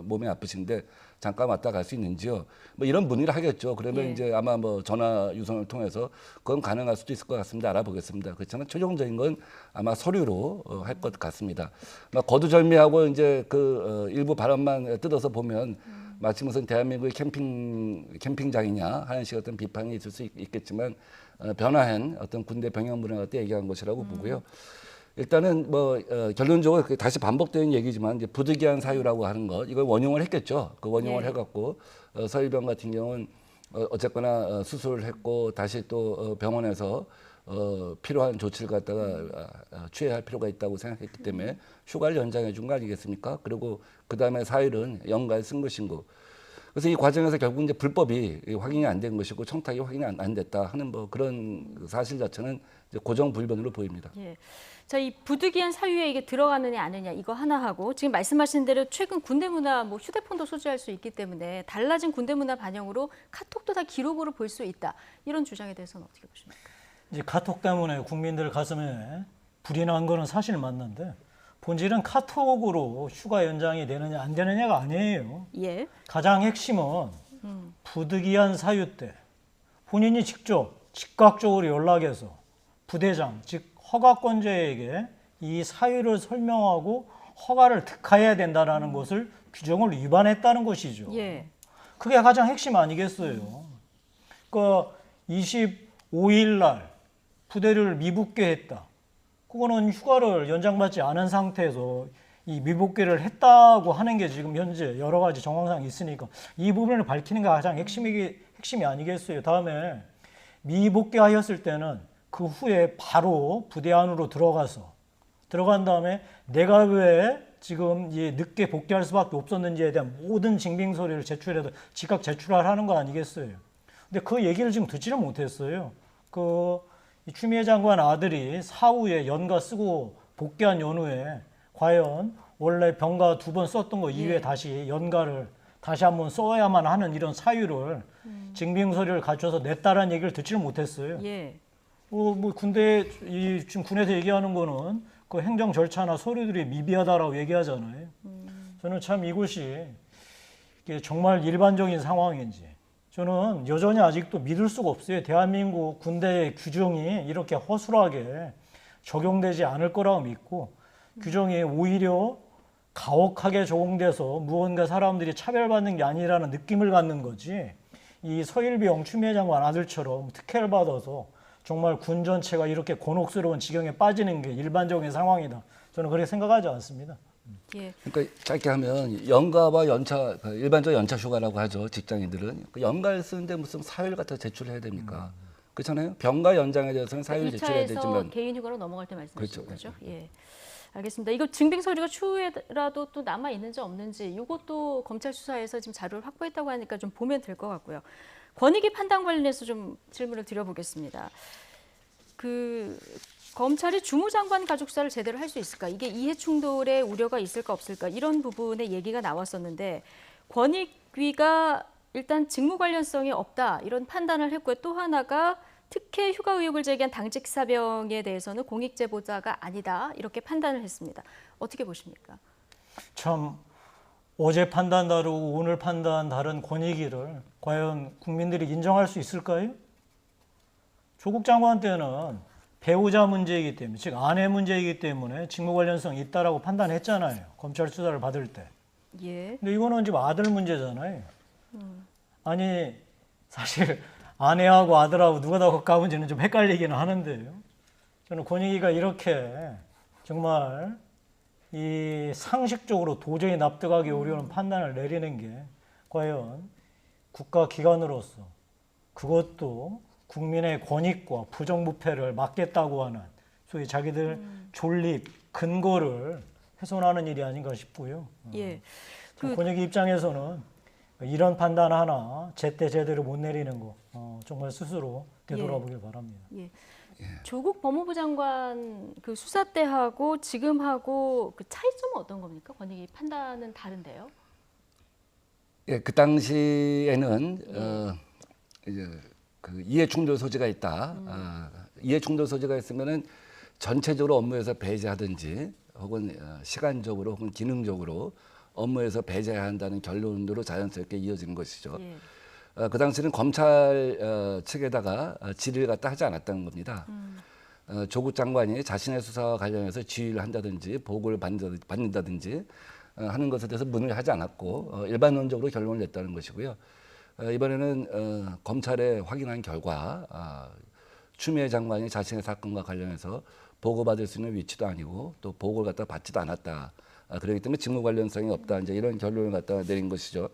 몸이 아프신데 잠깐 왔다 갈 수 있는지요? 뭐 이런 문의를 하겠죠. 그러면 이제 아마 뭐 전화 유선을 통해서 그건 가능할 수도 있을 것 같습니다. 알아보겠습니다. 그렇지만 최종적인 건 아마 서류로 할 것 같습니다. 막 거두절미하고 이제 그 일부 발언만 뜯어서 보면 마치 무슨 대한민국의 캠핑장이냐 하는 식 어떤 비판이 있을 수 있겠지만 변화한 어떤 군대 병영 문화 같은 얘기한 것이라고 보고요. 일단은 뭐 결론적으로 다시 반복되는 얘기지만 이제 부득이한 사유라고 하는 것 이걸 원용을 했겠죠. 그 원용을 해갖고 서일병 같은 경우는 어쨌거나 수술을 했고 다시 또 병원에서 필요한 조치를 갖다가 취해야 할 필요가 있다고 생각했기 때문에 휴가를 연장해 준 거 아니겠습니까? 그리고 그 다음에 사일은 연가에 쓴 것이고. 그래서 이 과정에서 결국 이제 불법이 확인이 안 된 것이고 청탁이 확인이 안 됐다 하는 뭐 그런 사실 자체는 이제 고정불변으로 보입니다. 예. 자, 이 부득이한 사유에 이게 들어가느냐 아니냐 이거 하나 하고 지금 말씀하신 대로 최근 군대 문화 뭐 휴대폰도 소지할 수 있기 때문에 달라진 군대 문화 반영으로 카톡도 다 기록으로 볼 수 있다. 이런 주장에 대해서는 어떻게 보십니까? 이제 카톡 때문에 국민들 가슴에 불이 난 거는 사실 맞는데 본질은 카톡으로 휴가 연장이 되느냐 안 되느냐가 아니에요. 예. 가장 핵심은 부득이한 사유 때 본인이 직접 즉각적으로 연락해서 부대장 즉 허가권자에게 이 사유를 설명하고 허가를 득하여야 된다는 것을 규정을 위반했다는 것이죠. 예. 그게 가장 핵심 아니겠어요. 그러니까 25일 날 부대를 미복귀했다. 그거는 휴가를 연장받지 않은 상태에서 이 미복귀를 했다고 하는 게 지금 현재 여러 가지 정황상이 있으니까 이 부분을 밝히는 게 가장 핵심이 아니겠어요. 다음에 미복귀하였을 때는 그 후에 바로 부대 안으로 들어간 다음에 내가 왜 지금 늦게 복귀할 수밖에 없었는지에 대한 모든 징빙 서류를 제출해도 즉각 제출하라는 거 아니겠어요. 근데 그 얘기를 지금 듣지를 못했어요. 이 추미애 장관 아들이 사후에 연가 쓰고 복귀한 연후에 과연 원래 병가 2번 썼던 거 이외에 다시 연가를 다시 한번 써야만 하는 이런 사유를 징빙 서류를 갖춰서 냈다라는 얘기를 듣지를 못했어요. 예. 뭐 군대 지금 군에서 얘기하는 거는 그 행정 절차나 서류들이 미비하다라고 얘기하잖아요. 저는 참 이것이 이게 정말 일반적인 상황인지 저는 여전히 아직도 믿을 수가 없어요. 대한민국 군대의 규정이 이렇게 허술하게 적용되지 않을 거라고 믿고 규정이 오히려 가혹하게 적용돼서 무언가 사람들이 차별받는 게 아니라는 느낌을 갖는 거지. 이 서일병 추미애 장관 아들처럼 특혜를 받아서 정말 군 전체가 이렇게 곤혹스러운 지경에 빠지는 게 일반적인 상황이다. 저는 그렇게 생각하지 않습니다. 예. 그러니까 짧게 하면 연가와 연차, 일반적 연차 휴가라고 하죠. 직장인들은 연가를 쓰는데 무슨 사유를 갖다 제출해야 됩니까? 그렇잖아요. 병가 연장에 대해서는 사유를 제출해야 2차에서 되지만 개인 휴가로 넘어갈 때 말씀하시는 그렇죠. 거죠? 예. 알겠습니다. 이거 증빙 서류가 추후에라도 또 남아 있는지 없는지 이것도 검찰 수사에서 지금 자료를 확보했다고 하니까 좀 보면 될 것 같고요. 권익위 판단 관련해서 좀 질문을 드려보겠습니다. 검찰이 주무장관 가족 수사를 제대로 할 수 있을까? 이게 이해 충돌의 우려가 있을까 없을까? 이런 부분의 얘기가 나왔었는데 권익위가 일단 직무 관련성이 없다 이런 판단을 했고요. 또 하나가 특혜 휴가 의혹을 제기한 당직 사병에 대해서는 공익 제보자가 아니다 이렇게 판단을 했습니다. 어떻게 보십니까? 참 어제 판단 다르고 오늘 판단 다른 권익위를 과연 국민들이 인정할 수 있을까요? 조국 장관 때는 배우자 문제이기 때문에 즉 아내 문제이기 때문에 직무 관련성이 있다라고 판단했잖아요. 검찰 수사를 받을 때. 예. 근데 이거는 지금 아들 문제잖아요. 아니 사실 아내하고 아들하고 누가 더 가까운지는 좀 헷갈리기는 하는데요. 저는 권익위가 이렇게 정말 이 상식적으로 도저히 납득하기 어려운 판단을 내리는 게 과연 국가기관으로서 그것도 국민의 권익과 부정부패를 막겠다고 하는 소위 자기들 존립, 근거를 훼손하는 일이 아닌가 싶고요. 예. 권익위 입장에서는 이런 판단 하나 제때 제대로 못 내리는 거 정말 스스로 되돌아보길 바랍니다. 예. 조국 법무부 장관 그 수사 때하고 지금하고 그 차이점은 어떤 겁니까? 권익위 판단은 다른데요? 예, 그 당시에는 이제 그 이해 충돌 소지가 있다. 이해 충돌 소지가 있으면은 전체적으로 업무에서 배제하든지 혹은 시간적으로 혹은 기능적으로 업무에서 배제해야 한다는 결론으로 자연스럽게 이어지는 것이죠. 예. 그 당시는 검찰 측에다가 질의를 갖다 하지 않았다는 겁니다. 조국 장관이 자신의 수사와 관련해서 지휘를 한다든지 보고를 받는다든지 하는 것에 대해서 문의를 하지 않았고 일반론적으로 결론을 냈다는 것이고요. 이번에는 검찰에 확인한 결과 추미애 장관이 자신의 사건과 관련해서 보고받을 수 있는 위치도 아니고 또 보고를 갖다 받지도 않았다. 그렇기 때문에 직무 관련성이 없다. 이제 이런 결론을 갖다 내린 것이죠.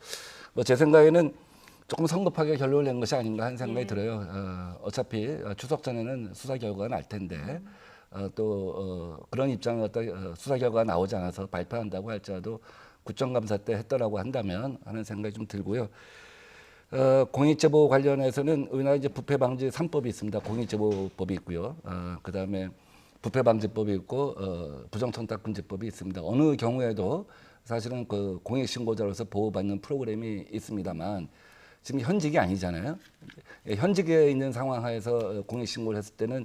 뭐 제 생각에는 조금 성급하게 결론을 낸 것이 아닌가 하는 생각이 들어요. 어차피 추석 전에는 수사 결과가 날 텐데 또 그런 입장을 갖다 수사 결과가 나오지 않아서 발표한다고 할지라도 국정감사 때 했더라고 한다면 하는 생각이 좀 들고요. 공익제보 관련해서는 우리나라 이제 부패방지 3법이 있습니다. 공익제보법이 있고요. 그다음에 부패방지법이 있고 부정청탁금지법이 있습니다. 어느 경우에도 사실은 그 공익신고자로서 보호받는 프로그램이 있습니다만 지금 현직이 아니잖아요. 현직에 있는 상황 하에서 공익신고를 했을 때는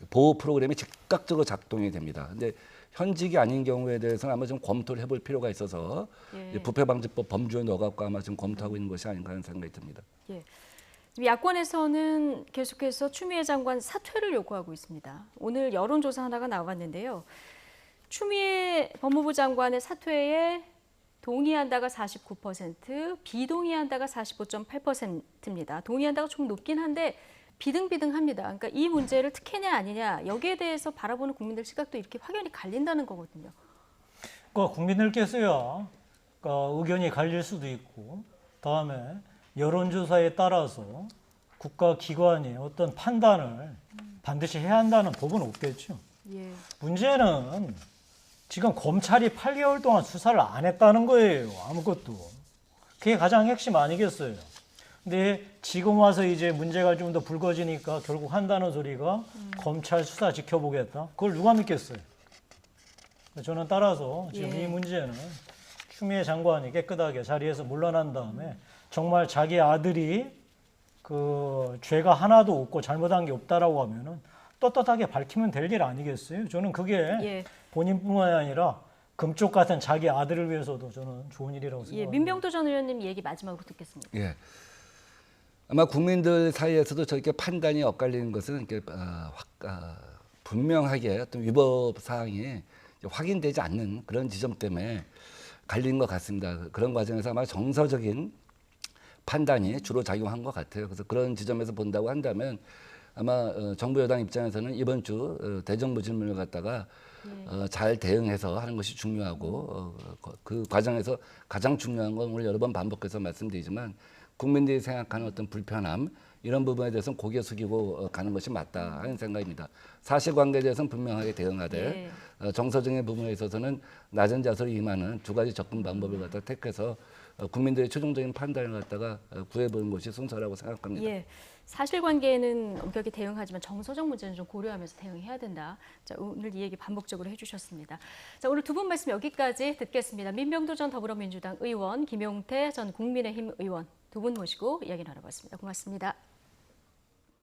보호 프로그램이 즉각적으로 작동이 됩니다. 근데 현직이 아닌 경우에 대해서는 아마 좀 검토를 해볼 필요가 있어서 부패방지법 범주에 넣어갖고 아마 좀 검토하고 있는 것이 아닌가 하는 생각이 듭니다. 예. 야권에서는 계속해서 추미애 장관 사퇴를 요구하고 있습니다. 오늘 여론조사 하나가 나왔는데요. 추미애 법무부 장관의 사퇴에 동의한다가 49%, 비동의한다가 45.8%입니다. 동의한다가 좀 높긴 한데 비등비등합니다. 그러니까 이 문제를 특혜냐 아니냐 여기에 대해서 바라보는 국민들 시각도 이렇게 확연히 갈린다는 거거든요. 그러니까 국민들께서야 그러니까 의견이 갈릴 수도 있고 다음에 여론조사에 따라서 국가기관이 어떤 판단을 반드시 해야 한다는 법은 없겠죠. 예. 문제는 지금 검찰이 8개월 동안 수사를 안 했다는 거예요. 아무것도. 그게 가장 핵심 아니겠어요. 근데 지금 와서 이제 문제가 좀 더 불거지니까 결국 한다는 소리가 검찰 수사 지켜보겠다. 그걸 누가 믿겠어요. 저는 따라서 지금 이 문제는 추미애 장관이 깨끗하게 자리에서 물러난 다음에 정말 자기 아들이 그 죄가 하나도 없고 잘못한 게 없다라고 하면은 떳떳하게 밝히면 될 일 아니겠어요? 저는 그게 본인뿐만이 아니라 금쪽 같은 자기 아들을 위해서도 저는 좋은 일이라고 생각합니다. 민병도 전 의원님 얘기 마지막으로 듣겠습니다. 예. 아마 국민들 사이에서도 저렇게 판단이 엇갈리는 것은 이렇게 분명하게 어떤 위법 사항이 확인되지 않는 그런 지점 때문에 갈린 것 같습니다. 그런 과정에서 아마 정서적인 판단이 주로 작용한 것 같아요. 그래서 그런 지점에서 본다고 한다면 아마 정부 여당 입장에서는 이번 주 대정부 질문을 갖다가 잘 대응해서 하는 것이 중요하고 그 과정에서 가장 중요한 건 오늘 여러 번 반복해서 말씀드리지만 국민들이 생각하는 어떤 불편함 이런 부분에 대해서는 고개 숙이고 가는 것이 맞다 하는 생각입니다. 사실관계에 대해서는 분명하게 대응하되 정서적인 부분에 있어서는 낮은 자세로 임하는 두 가지 접근 방법을 갖다 택해서 국민들의 최종적인 판단을 갖다가 구해보는 것이 순서라고 생각합니다. 예. 사실관계에는 엄격히 대응하지만 정서적 문제는 좀 고려하면서 대응해야 된다. 자, 오늘 이 얘기 반복적으로 해주셨습니다. 자, 오늘 두 분 말씀 여기까지 듣겠습니다. 민병도 전 더불어민주당 의원, 김용태 전 국민의힘 의원 두 분 모시고 이야기 나눠봤습니다. 고맙습니다.